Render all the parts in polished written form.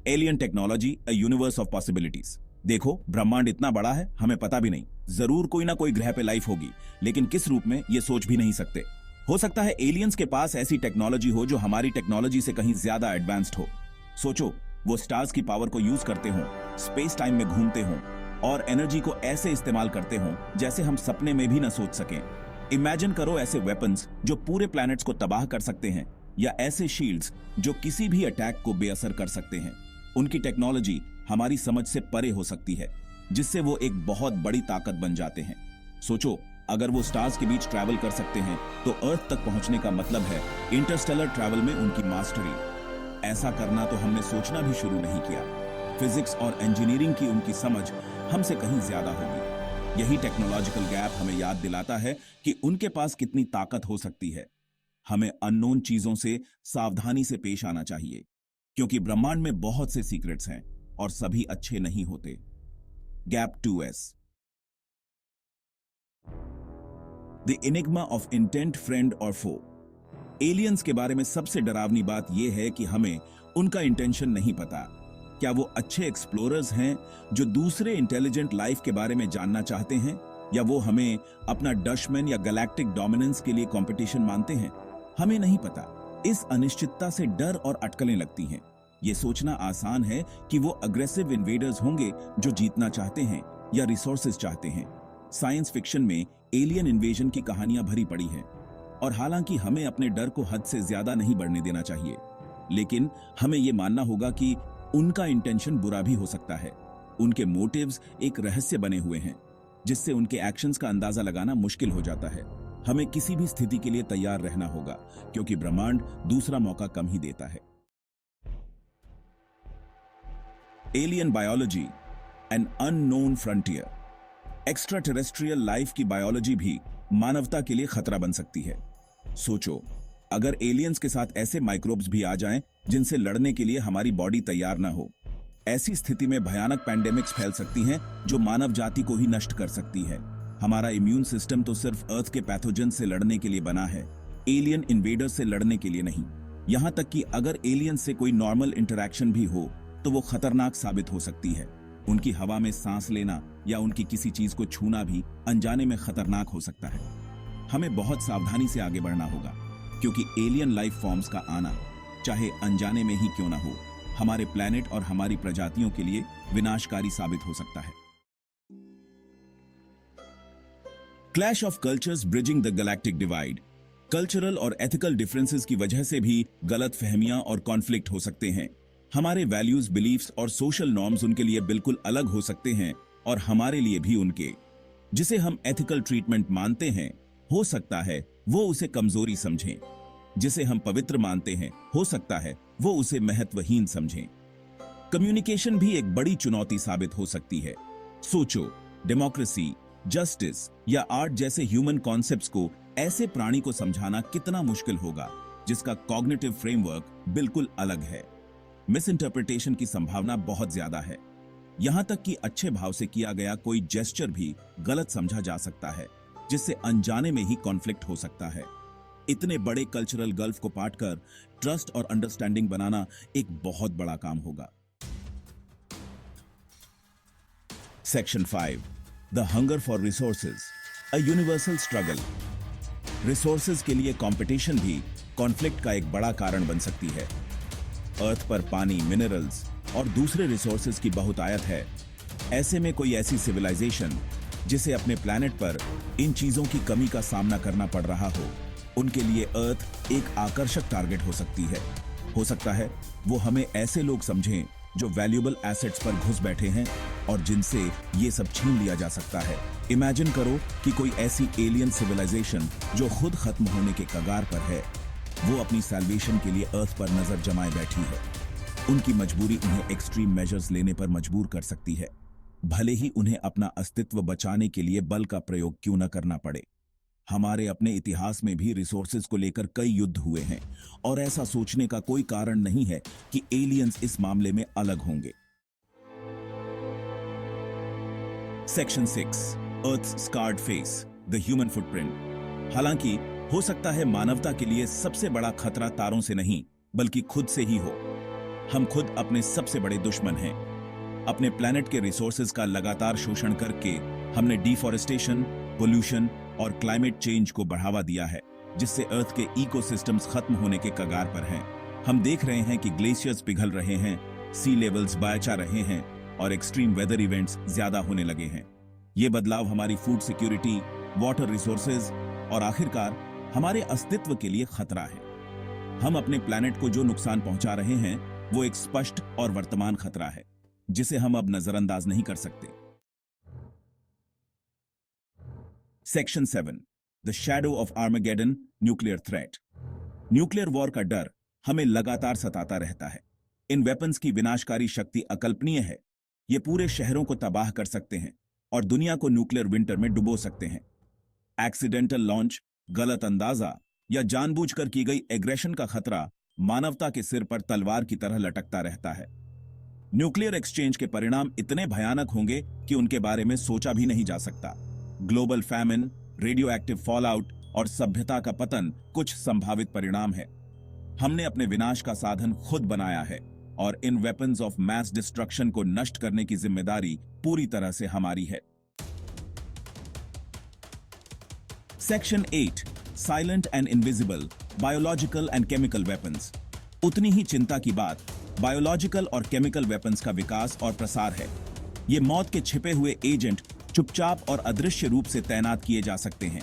Alien technology, a universe of possibilities. देखो, ब्रह्मांड इतना बड़ा है, हमें पता भी नहीं। जरूर कोई ना कोई ग्रह पे लाइफ होगी, लेकिन किस रूप में ये सोच भी नहीं सकते। हो सकता है एलियंस के पास ऐसी टेक्नोलॉजी हो जो हमारी टेक्नोलॉजी से कहीं ज्यादा एडवांस्ड हो। सोचो, वो स्टार्स की पावर को यूज करते हो, स्पेस टाइम में घूमते हो और एनर्जी को ऐसे इस्तेमाल करते हो जैसे हम सपने में भी ना सोच सकें। इमेजिन करो ऐसे वेपन्स जो पूरे प्लैनेट्स को तबाह कर सकते हैं, या ऐसे शील्ड्स जो किसी भी अटैक को बेअसर कर सकते हैं। उनकी टेक्नोलॉजी हमारी समझ से परे हो सकती है, जिससे वो एक बहुत बड़ी ताकत बन जाते हैं। सोचो, अगर वो स्टार्स के बीच ट्रैवल कर सकते हैं तो अर्थ तक पहुंचने का मतलब है इंटरस्टेलर ट्रैवल में उनकी मास्टरी। ऐसा करना तो हमने सोचना भी शुरू नहीं किया। फिजिक्स और इंजीनियरिंग की उनकी समझ हमसे कहीं ज्यादा होगी। यही टेक्नोलॉजिकल गैप हमें याद दिलाता है कि उनके पास कितनी ताकत हो सकती है। हमें अननोन चीजों से सावधानी से पेश आना चाहिए, क्योंकि ब्रह्मांड में बहुत से सीक्रेट्स हैं और सभी अच्छे नहीं होते। Gap 2S, the Enigma of intent, friend और फो। एलियंस के बारे में सबसे डरावनी बात यह है कि हमें उनका इंटेंशन नहीं पता। क्या वो अच्छे एक्सप्लोरर्स हैं जो दूसरे इंटेलिजेंट लाइफ के बारे में जानना चाहते हैं, या वो हमें अपना डशमैन या गैलेक्टिक डोमिनेंस के लिए कंपटीशन मानते हैं? हमें नहीं पता। इस अनिश्चितता से डर और अटकलें लगती हैं। ये सोचना आसान है कि वो अग्रेसिव इन्वेडर्स होंगे जो जीतना चाहते हैं या रिसोर्सेज चाहते हैं। साइंस फिक्शन में एलियन इन्वेजन की कहानियां भरी पड़ी हैं, और हालांकि हमें अपने डर को हद से ज्यादा नहीं बढ़ने देना चाहिए, लेकिन हमें यह मानना होगा कि उनका इंटेंशन बुरा भी हो सकता है। उनके मोटिव्स एक रहस्य बने हुए हैं, जिससे उनके एक्शंस का अंदाजा लगाना मुश्किल हो जाता है। हमें किसी भी स्थिति के लिए तैयार रहना होगा, क्योंकि ब्रह्मांड दूसरा मौका कम ही देता है। Alien biology, an unknown frontier. Extra terrestrial life की बायोलॉजी भी मानवता के लिए खतरा बन सकती है। सोचो, अगर एलियंस के साथ ऐसे माइक्रोब्स भी आ जाएं जिनसे लड़ने के लिए हमारी बॉडी तैयार ना हो। ऐसी स्थिति में भयानक पैंडेमिक्स फैल सकती हैं जो मानव जाति को ही नष्ट कर सकती है। हमारा इम्यून सिस्टम तो सिर्फ अर्थ के पैथोजन से लड़ने के लिए बना है, एलियन इन्वेडर्स से लड़ने के लिए नहीं। यहां तक कि अगर एलियन से कोई नॉर्मल इंटरैक्शन भी हो तो वो खतरनाक साबित हो सकती है। उनकी हवा में सांस लेना या उनकी किसी चीज को छूना भी अनजाने में खतरनाक हो सकता है। हमें बहुत सावधानी से आगे बढ़ना होगा, क्योंकि एलियन लाइफ फॉर्म्स का आना, चाहे अनजाने में ही क्यों ना हो, हमारे प्लैनेट और हमारी प्रजातियों के लिए विनाशकारी साबित हो सकता है। Clash of cultures bridging the galactic divide. Cultural और एथिकल डिफरेंसेस की वजह से भी गलत फहमियां और कॉन्फ्लिक्ट हो सकते हैं। हमारे वैल्यूज, बिलीफ्स और सोशल नॉर्म्स उनके लिए बिल्कुल अलग हो सकते हैं, और हमारे लिए भी उनके। जिसे हम एथिकल ट्रीटमेंट मानते हैं, हो सकता है वो उसे कमजोरी समझें। जिसे हम पवित्र मानते हैं, हो सकता है वो उसे महत्वहीन समझें। कम्युनिकेशन भी एक बड़ी चुनौती साबित हो सकती है। सोचो, डेमोक्रेसी, जस्टिस या आर्ट जैसे ह्यूमन कॉन्सेप्ट्स को ऐसे प्राणी को समझाना कितना मुश्किल होगा जिसका कॉग्निटिव फ्रेमवर्क बिल्कुल अलग है। मिस इंटरप्रिटेशन की संभावना बहुत ज्यादा है। यहां तक कि अच्छे भाव से किया गया कोई जेस्चर भी गलत समझा जा सकता है, जिससे अनजाने में ही कॉन्फ्लिक्ट हो सकता है। इतने बड़े कल्चरल गल्फ को पाट कर ट्रस्ट और अंडरस्टैंडिंग बनाना एक बहुत बड़ा काम होगा। Section 5, the hunger for resources, a universal struggle. Resources के लिए कंपटीशन भी कॉन्फ्लिक्ट का एक बड़ा कारण बन सकती है। अर्थ पर पानी, मिनरल्स और दूसरे रिसोर्सेज की बहुतायत है। ऐसे में कोई ऐसी सिविलाइजेशन जिसे अपने प्लैनेट पर इन चीजों की कमी का सामना करना पड़ रहा हो, उनके लिए अर्थ एक आकर्षक टारगेट हो सकती है। हो सकता है वो हमें ऐसे लोग समझें जो वैल्यूएबल एसेट्स पर घुस बैठे हैं और जिनसे ये सब छीन लिया जा सकता है। इमेजिन करो कि कोई ऐसी एलियन सिविलाइजेशन जो खुद खत्म होने के कगार पर है, वो अपनी सैल्वेशन के लिए अर्थ पर नजर जमाए बैठी है। उनकी मजबूरी उन्हें एक्सट्रीम मेजर्स लेने पर मजबूर कर सकती है, भले ही उन्हें अपना अस्तित्व बचाने के लिए बल का प्रयोग क्यों न करना पड़े। हमारे अपने इतिहास में भी रिसोर्सेज को लेकर कई युद्ध हुए हैं, और ऐसा सोचने का कोई कारण नहीं है कि एलियंस इस मामले में अलग होंगे। Section 6, earth scarred face, the human footprint. हालांकि हो सकता है मानवता के लिए सबसे बड़ा खतरा तारों से नहीं, बल्कि खुद से ही हो। हम खुद अपने सबसे बड़े दुश्मन हैं। अपने प्लैनेट के रिसोर्सेज का लगातार शोषण करके हमने डिफॉरेस्टेशन, पोल्यूशन और क्लाइमेट चेंज को बढ़ावा दिया है, जिससे अर्थ के इकोसिस्टम्स खत्म होने के कगार पर हैं। हम देख रहे हैं कि ग्लेशियर्स पिघल रहे हैं, सी लेवल्स बढ़ रहे हैं और एक्सट्रीम वेदर इवेंट्स ज्यादा होने लगे हैं। ये बदलाव हमारी फूड सिक्योरिटी, वाटर रिसोर्सेज और आखिरकार हमारे अस्तित्व के लिए खतरा है। हम अपने प्लैनेट को जो नुकसान पहुंचा रहे हैं वो एक स्पष्ट और वर्तमान खतरा है, जिसे हम अब नजरअंदाज नहीं कर सकते। Section 7, the shadow of Armageddon, nuclear threat. Nuclear war का डर हमें लगातार सताता रहता है। इन वेपन्स की विनाशकारी शक्ति अकल्पनीय है। ये पूरे शहरों को तबाह कर सकते हैं और दुनिया को न्यूक्लियर विंटर में डुबो सकते हैं। एक्सीडेंटल लॉन्च, गलत अंदाजा या जानबूझकर की गई एग्रेशन का खतरा मानवता के सिर पर तलवार की तरह लटकता रहता है। न्यूक्लियर एक्सचेंज के परिणाम इतने भयानक होंगे कि उनके बारे में सोचा भी नहीं जा सकता। Global famine, radio active fallout और सभ्यता का पतन कुछ संभावित परिणाम है। हमने अपने विनाश का साधन खुद बनाया है और इन वेपन्स ऑफ मैस डिस्ट्रक्शन को नष्ट करने की जिम्मेदारी पूरी तरह से हमारी है। Section 8, silent and invisible, biological and chemical weapons. उतनी ही चिंता की बात बायोलॉजिकल और केमिकल वेपन्स का विकास और प्रसार है। ये मौत के छिपे हुए एजेंट चुपचाप और अदृश्य रूप से तैनात किए जा सकते हैं,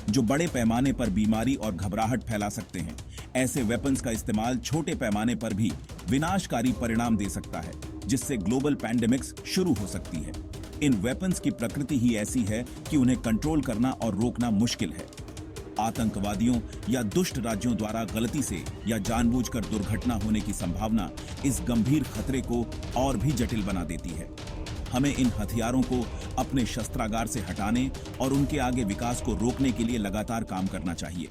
जो बड़े पैमाने पर बीमारी और घबराहट फैला सकते हैं। ऐसे वेपन्स का इस्तेमाल छोटे पैमाने पर भी विनाशकारी परिणाम दे सकता है, जिससे ग्लोबल पैंडेमिक्स शुरू हो सकती है। इन वेपन्स की प्रकृति ही ऐसी है कि उन्हें कंट्रोल करना और रोकना मुश्किल है। आतंकवादियों या दुष्ट राज्यों द्वारा गलती से या जानबूझकर दुर्घटना होने की संभावना इस गंभीर खतरे को और भी जटिल बना देती है। हमें इन हथियारों को अपने शस्त्रागार से हटाने और उनके आगे विकास को रोकने के लिए लगातार काम करना चाहिए।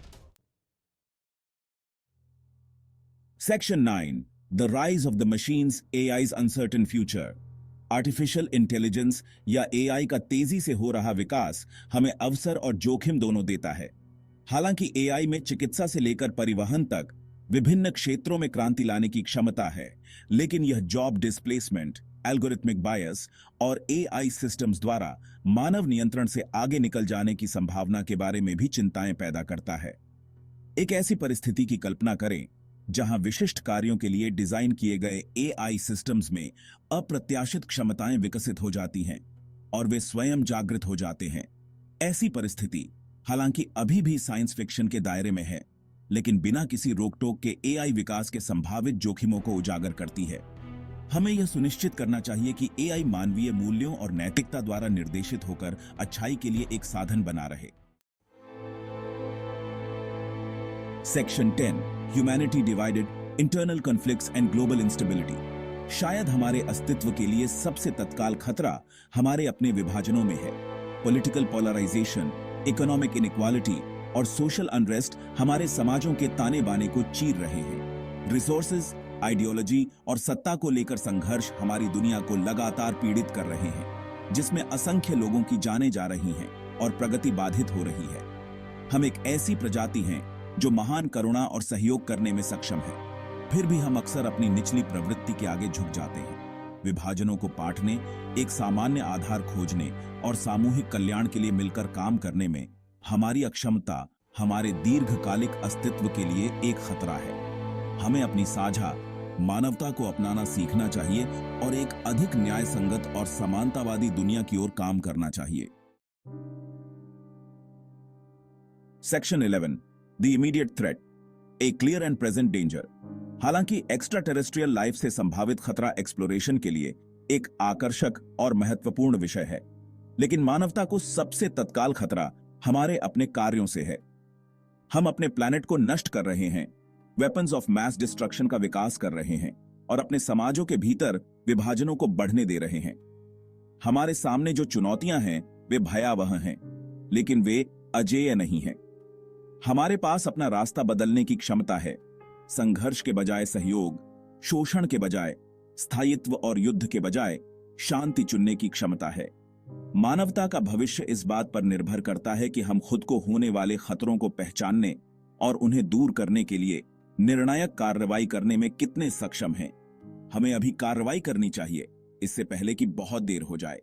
Section 9, the rise of the machines, AI's uncertain future. Artificial intelligence या एआई का तेजी से हो रहा विकास हमें अवसर और जोखिम दोनों देता है। हालांकि एआई में चिकित्सा से लेकर परिवहन तक विभिन्न क्षेत्रों में क्रांति लाने की क्षमता है, लेकिन यह जॉब डिस्प्लेसमेंट, एल्गोरिथमिक बायस और एआई सिस्टम्स द्वारा मानव नियंत्रण से आगे निकल जाने की संभावना के बारे में भी चिंताएं पैदा करता है। एक ऐसी परिस्थिति की कल्पना करें जहां विशिष्ट कार्यों के लिए डिजाइन किए गए एआई सिस्टम्स में अप्रत्याशित क्षमताएं विकसित हो जाती हैं और वे स्वयं जागृत हो जाते हैं। ऐसी परिस्थिति हालांकि अभी भी साइंस फिक्शन के दायरे में है, लेकिन बिना किसी रोक-टोक के एआई विकास के संभावित जोखिमों को उजागर करती है। हमें यह सुनिश्चित करना चाहिए कि एआई मानवीय मूल्यों और नैतिकता द्वारा निर्देशित होकर अच्छाई के लिए एक साधन बना रहे। Section 10, humanity divided, internal conflicts and global instability. शायद हमारे अस्तित्व के लिए सबसे तत्काल खतरा हमारे अपने विभाजनों में है। पॉलिटिकल पोलराइजेशन, इकोनॉमिक इनइक्वालिटी और सोशल अनरेस्ट हमारे समाजों के ताने बाने को चीर रहे हैं। रिसोर्सेज, आइडियोलॉजी और सत्ता को लेकर संघर्ष हमारी दुनिया को लगातार पीड़ित कर रहे हैं, जिसमें असंख्य लोगों की जानें जा रही हैं और प्रगति बाधित हो रही है। हम एक ऐसी प्रजाति हैं जो महान करुणा और सहयोग करने में सक्षम है, फिर भी हम अक्सर अपनी निचली प्रवृत्ति के आगे झुक जाते हैं। विभाजनों को पाटने, एक सामान्य आधार खोजने और सामूहिक कल्याण के लिए मिलकर काम करने में हमारी अक्षमता हमारे दीर्घकालिक अस्तित्व के लिए एक खतरा है। हमें अपनी साझा मानवता को अपनाना सीखना चाहिए और एक अधिक न्याय संगत और समानतावादी दुनिया की ओर काम करना चाहिए। Section 11, the immediate threat, A clear and present danger. हालांकि एक्स्ट्रा टेरेस्ट्रियल लाइफ से संभावित खतरा एक्सप्लोरेशन के लिए एक आकर्षक और महत्वपूर्ण विषय है, लेकिन मानवता को सबसे तत्काल खतरा हमारे अपने कार्यों से है। हम अपने प्लैनेट को नष्ट कर रहे हैं, वेपन्स ऑफ मैस डिस्ट्रक्शन का विकास कर रहे हैं और अपने समाजों के भीतर विभाजनों को बढ़ने दे रहे हैं। हमारे सामने जो चुनौतियां हैं वे भयावह हैं, लेकिन वे अजेय नहीं हैं। हमारे पास अपना रास्ता बदलने की क्षमता है। संघर्ष के बजाय सहयोग, शोषण के बजाय स्थायित्व और युद्ध के बजाय शांति चुनने की क्षमता है। मानवता का भविष्य इस बात पर निर्भर करता है कि हम खुद को होने वाले खतरों को पहचानने और उन्हें दूर करने के लिए निर्णायक कार्रवाई करने में कितने सक्षम हैं। हमें अभी कार्रवाई करनी चाहिए, इससे पहले कि बहुत देर हो जाए।